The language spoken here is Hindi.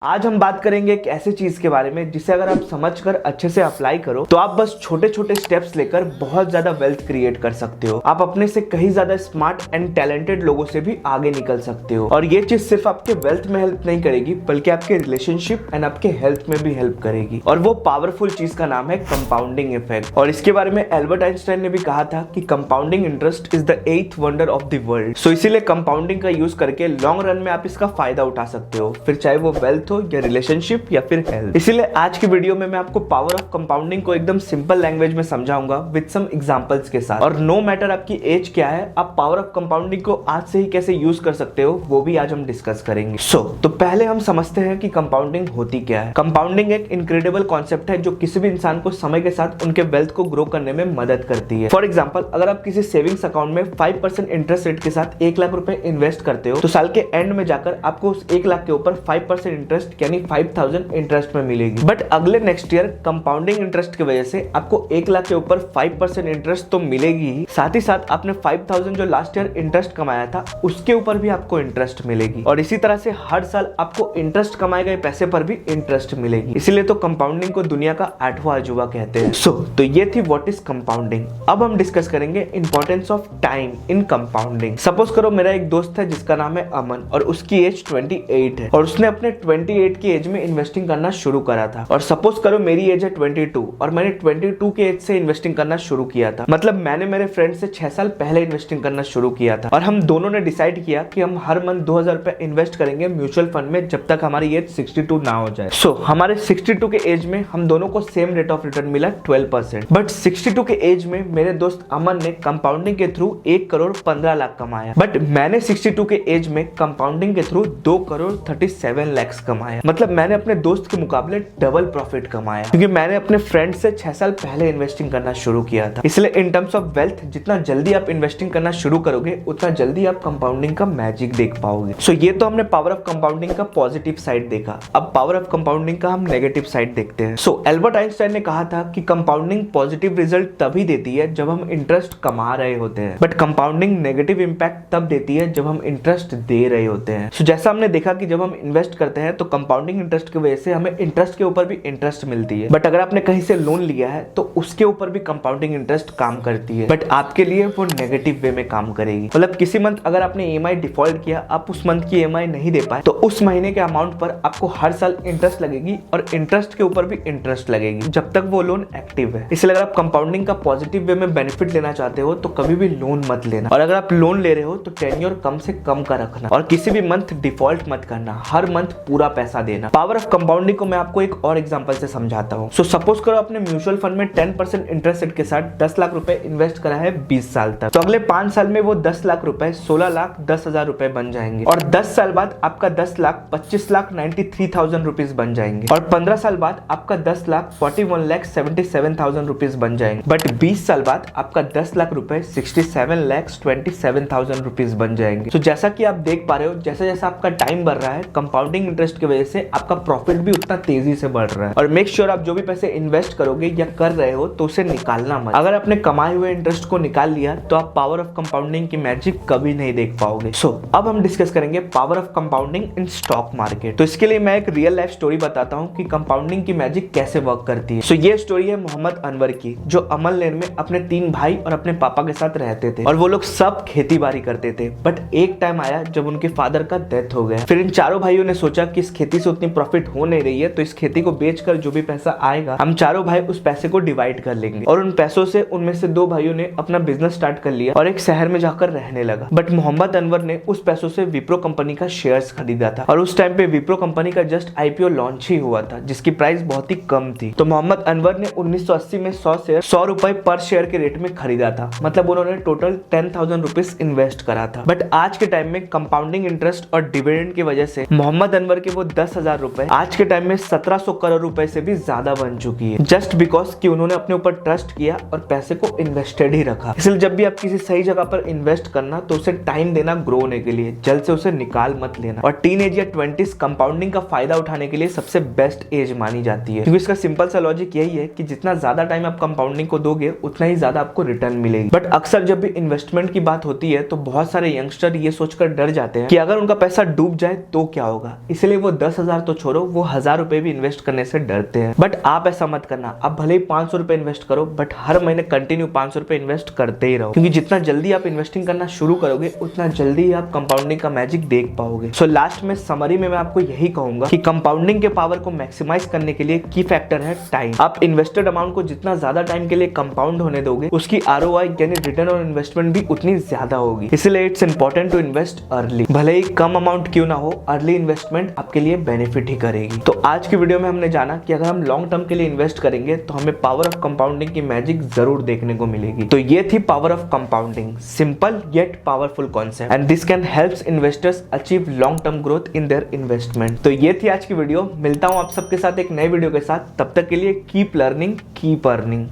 आज हम बात करेंगे एक ऐसी चीज के बारे में जिसे अगर आप समझकर अच्छे से अप्लाई करो तो आप बस छोटे छोटे स्टेप्स लेकर बहुत ज्यादा वेल्थ क्रिएट कर सकते हो। आप अपने से कहीं ज्यादा स्मार्ट एंड टैलेंटेड लोगों से भी आगे निकल सकते हो। और ये चीज सिर्फ आपके वेल्थ में हेल्प नहीं करेगी बल्कि आपके रिलेशनशिप एंड आपके हेल्थ में भी हेल्प करेगी। और वो पावरफुल चीज का नाम है कंपाउंडिंग इफेक्ट। और इसके बारे में एल्बर्ट आइंस्टाइन ने भी कहा था कि compounding interest is the 8th wonder of the world. So इसीलिए कंपाउंडिंग का यूज करके लॉन्ग रन में आप इसका फायदा उठा सकते हो, फिर चाहे वो वेल्थ हो या रिलेशनशिप या फिर हेल्थ। इसीलिए आज की वीडियो में मैं आपको पावर ऑफ कंपाउंडिंग को एकदम सिंपल लैंग्वेज में समझाऊंगा विद सम एग्जांपल्स के साथ। और नो मैटर आपकी एज क्या है, आप पावर ऑफ कंपाउंडिंग को आज से ही कैसे यूज कर सकते हो वो भी आज हम डिस्कस करेंगे। तो पहले हम समझते हैं कि कंपाउंडिंग होती क्या है। कंपाउंडिंग एक इनक्रेडिबल कॉन्सेप्ट है जो किसी भी इंसान को समय के साथ उनके वेल्थ को ग्रो करने में मदद करती है। फॉर एग्जाम्पल, अगर आप किसी सेविंग्स अकाउंट में 5% इंटरेस्ट रेट के साथ 1 लाख रुपए इन्वेस्ट करते हो तो साल के एंड में जाकर आपको उस 1 लाख के ऊपर 5% इंटरेस्ट यानी 5000 इंटरेस्ट में मिलेगी। बट अगले नेक्स्ट ईयर कंपाउंडिंग इंटरेस्ट की वजह से आपको 1 लाख के ऊपर 5% इंटरेस्ट तो मिलेगी ही, साथ ही साथ आपने 5000 जो लास्ट ईयर इंटरेस्ट कमाया था उसके ऊपर भी आपको इंटरेस्ट मिलेगी। और इसी तरह से हर साल आपको इंटरेस्ट कमाए गए पैसे पर भी इंटरेस्ट मिलेगी। इसीलिए तो कंपाउंडिंग को दुनिया का 8वां अजूबा कहते हैं। तो ये थी व्हाट इज कंपाउंडिंग। अब हम डिस्कस करेंगे importance of time in compounding. Suppose करो मेरा एक दोस्त है जिसका नाम है अमन और उसकी एज 28 है और उसने अपने 28 की एज में इन्वेस्टिंग करना शुरू करा था। और सपोज करो मेरी एज है 22 और मैंने 22 के एज से इन्वेस्टिंग करना शुरू किया था। मतलब मैंने मेरे फ्रेंड से 6 साल पहले इन्वेस्टिंग करना शुरू किया था और हम दोनों ने डिसाइड किया कि हम हर मंथ 2000 रुपए इन्वेस्ट करेंगे म्यूचुअल फंड में जब तक हमारी एज 62 ना हो जाए। हमारे 62 के एज में हम दोनों को सेम रेट ऑफ रिटर्न मिला 12%। बट 62 के एज में मेरे दोस्त अमन ने कंपाउंडिंग के थ्रू 1 करोड़ 15 लाख कमाया। बट मैंने 62 के एज में कंपाउंडिंग के थ्रू 2 करोड़ 37 लाख कमाया। मतलब मैंने अपने दोस्त के मुकाबले डबल प्रॉफिट कमाया क्योंकि मैंने अपने फ्रेंड से 6 साल पहले इन्वेस्टिंग करना शुरू किया था। इसलिए इन टर्म्स ऑफ वेल्थ जितना जल्दी आप इन्वेस्टिंग करना शुरू करोगे उतना जल्दी आप कंपाउंडिंग का मैजिक देख पाओगे। ये तो हमने पावर ऑफ कंपाउंडिंग का पॉजिटिव साइड देखा। अब पावर ऑफ कंपाउंडिंग का हम नेगेटिव साइड देखते हैं। एल्बर्ट आइंस्टाइन ने कहा था कि कंपाउंडिंग पॉजिटिव रिजल्ट तभी देती है जब हम इंटरेस्ट कमा रहे होते हैं, बट कंपाउंडिंग नेगेटिव इंपैक्ट तब देती है जब हम इंटरेस्ट दे रहे होते हैं। जैसा हमने देखा कि जब हम इन्वेस्ट करते हैं तो कंपाउंडिंग इंटरेस्ट की वजह से हमें इंटरेस्ट के ऊपर भी इंटरेस्ट मिलती है। बट अगर आपने कहीं से लोन लिया है तो उसके ऊपर भी कंपाउंडिंग इंटरेस्ट काम करती है, बट आपके लिए वो नेगेटिव वे में काम करेगी। मतलब किसी मंथ अगर आपने ईएमआई डिफॉल्ट किया, आप उस मंथ की ईएमआई नहीं दे पाए तो उस महीने के अमाउंट पर आपको हर साल इंटरेस्ट लगेगी और इंटरेस्ट के ऊपर भी इंटरेस्ट लगेगी जब तक वो लोन एक्टिव है। इसलिए अगर आप कंपाउंडिंग का पॉजिटिव वे में बेनिफिट लेना चाहते हो तो कभी भी लोन मत लेना। और अगर आप लोन ले रहे हो तो टेन्योर कम से कम का रखना और किसी भी मंथ डिफॉल्ट मत करना, हर मंथ पूरा पैसा देना। पावर ऑफ कंपाउंडिंग को मैं आपको एक और एग्जांपल से समझाता हूँ। सपोज करो आपने म्यूचुअल फंड में 10% इंटरेस्ट रेट के साथ 10 लाख रुपए इन्वेस्ट करा है 20 साल तक। तो अगले 5 साल में वो 10 लाख रुपए 16 लाख 10,000 रुपए बन जाएंगे और 10 साल बाद आपका 10 लाख 25 लाख 93,000 रुपीज बन जाएंगे और 15 साल बाद आपका 10 लाख 41 लाख 77,000 रुपीज बन जाएंगे। बट 20 साल बाद आपका 10 लाख रुपए 67 लाख 27,000 रुपीज बन जाएंगे। जैसा कि आप देख पा रहे हो, जैसा जैसा आपका टाइम बढ़ रहा है कंपाउंडिंग इंटरेस्ट की वजह से आपका प्रॉफिट भी उतना तेजी से बढ़ रहा है। और मेक श्योर आप जो भी पैसे इन्वेस्ट करोगे या कर रहे हो तो उसे निकालना मत। अगर आपने कमाए हुए इंटरेस्ट को निकाल लिया तो आप पावर ऑफ कंपाउंडिंग की मैजिक कभी नहीं देख पाओगे। अब हम डिस्कस करेंगे power of compounding in stock market. तो इसके लिए मैं एक रियल लाइफ स्टोरी बताता हूँ कि कंपाउंडिंग की मैजिक कैसे वर्क करती है। ये स्टोरी है मोहम्मद अनवर की, जो अमल लेन में अपने 3 भाई और अपने पापा के साथ रहते थे और वो लोग सब खेती बाड़ी करते थे। बट एक टाइम आया जब उनके फादर का डेथ हो गया। फिर इन चारों भाइयों ने सोचा कि इस खेती से उतनी प्रॉफिट हो नहीं रही है तो इस खेती को बेचकर जो भी पैसा आएगा हम चारों भाई उस पैसे को डिवाइड कर लेंगे। और उन पैसों से उनमें से 2 भाइयों ने अपना बिजनेस स्टार्ट कर लिया और एक शहर में जाकर रहने लगा। बट मोहम्मद अनवर ने उस पैसों से विप्रो कंपनी का शेयर्स खरीदा था और उस टाइम पे विप्रो कंपनी का जस्ट आईपीओ लॉन्च ही हुआ था जिसकी प्राइस बहुत ही कम थी। तो मोहम्मद अनवर ने 1980 में 100 शेयर 100 रुपए पर शेयर के रेट में खरीदा था। मतलब उन्होंने टोटल 10,000 रुपीज इन्वेस्ट करा था। बट आज के टाइम में कंपाउंडिंग इंटरेस्ट और डिविडेंड की वजह से मोहम्मद अनवर के वो 10,000 रुपए आज के टाइम में 1700 करोड़ रुपए से भी ज्यादा बन चुकी है, जस्ट बिकॉज कि उन्होंने अपने ऊपर ट्रस्ट किया और पैसे को इन्वेस्टेड ही रखा। इसलिए जब भी आप किसी सही जगह पर इन्वेस्ट करना तो उसे टाइम देना ग्रो होने के लिए, जल्द से उसे निकाल मत लेना। और टीन एज या 20s कंपाउंडिंग का फायदा उठाने के लिए सबसे बेस्ट एज मानी जाती है, क्योंकि इसका सिंपल सा लॉजिक यही है कि जितना ज्यादा टाइम आप कंपाउंडिंग को दोगे उतना ही ज्यादा आपको रिटर्न मिलेगी। बट अक्सर जब भी इन्वेस्टमेंट की बात होती है तो बहुत सारे यंगस्टर ये सोचकर डर जाते हैं कि अगर उनका पैसा डूब जाए तो क्या होगा, इसलिए वो वो 10,000 तो छोड़ो, वो 1,000 रुपए भी इन्वेस्ट करने से डरते हैं। बट आप ऐसा मत करना, आप भले ही 500 रुपए इन्वेस्ट करो, बट हर महीने कंटिन्यू 500 रुपए इन्वेस्ट करते ही रहो, क्योंकि जितना जल्दी आप इन्वेस्टिंग करना शुरू करोगे उतना जल्दी ही आप कंपाउंडिंग का मैजिक देख पाओगे। सो लास्ट में समरी में मैं आपको यही कहूंगा कि कंपाउंडिंग के पावर को मैक्सिमाइज करने के लिए की फैक्टर है टाइम। आप इन्वेस्टेड अमाउंट को जितना ज्यादा टाइम के लिए कंपाउंड होने दोगे, उसकी ROI यानी रिटर्न ऑन इन्वेस्टमेंट भी उतनी ज्यादा होगी। इसलिए it's important to invest early, भले ही कम अमाउंट क्यों ना हो, अर्ली इन्वेस्टमेंट आपके लिए बेनिफिट ही करेगी। तो आज की वीडियो में हमने जाना कि अगर हम लॉन्ग टर्म के लिए इन्वेस्ट करेंगे तो हमें पावर ऑफ कंपाउंडिंग की मैजिक जरूर देखने को मिलेगी। तो ये थी power of compounding, simple yet powerful concept, and this can helps investors achieve long term growth in their investment. तो ये थी आज की वीडियो, मिलता हूं आप सबके साथ एक नए वीडियो के साथ, तब तक के लिए कीप लर्निंग कीप अर्निंग।